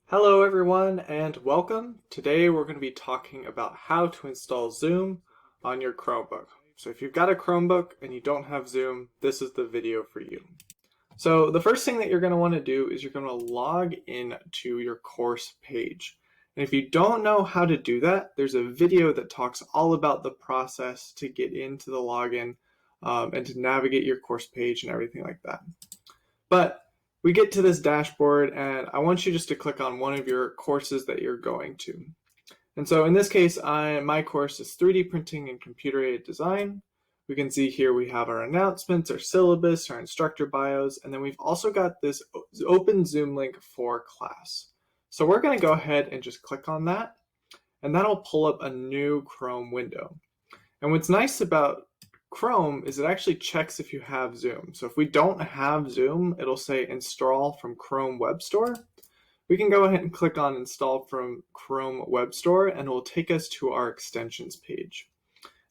Hello everyone and welcome. Today we're going to be talking about how to install Zoom on your Chromebook. So if you've got a Chromebook and you don't have Zoom, this is the video for you. So the first thing that you're going to want to do is you're going to log in to your course page. And if you don't know how to do that, there's a video that talks all about the process to get into the login and to navigate your course page and everything like that. But we get to this dashboard and I want you just to click on one of your courses that you're going to. And so in this case, my course is 3D printing and computer-aided design. We can see here we have our announcements, our syllabus, our instructor bios, and then we've also got this open Zoom link for class. So we're going to go ahead and just click on that, and that'll pull up a new Chrome window. And what's nice about Chrome is it actually checks if you have Zoom. So if we don't have Zoom, it'll say install from Chrome Web Store. We can go ahead and click on install from Chrome Web Store and it will take us to our extensions page.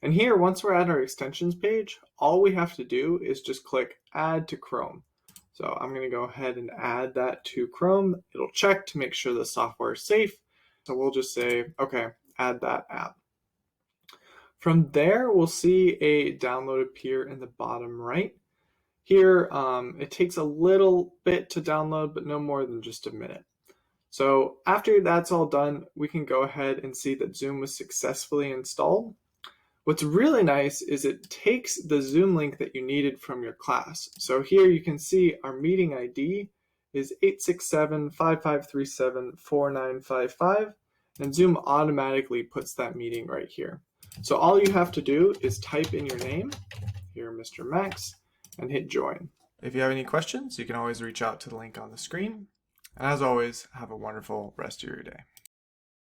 And here, once we're at our extensions page, all we have to do is just click add to Chrome. So I'm going to go ahead and add that to Chrome. It'll check to make sure the software is safe. So we'll just say, okay, add that app. From there, we'll see a download appear in the bottom right. Here, it takes a little bit to download, but no more than just a minute. So after that's all done, we can go ahead and see that Zoom was successfully installed. What's really nice is it takes the Zoom link that you needed from your class. So here you can see our meeting ID is 867-5537-4955, and Zoom automatically puts that meeting right here. So all you have to do is type in your name, here Mr. Max, and hit join. If you have any questions, you can always reach out to the link on the screen. And as always, have a wonderful rest of your day.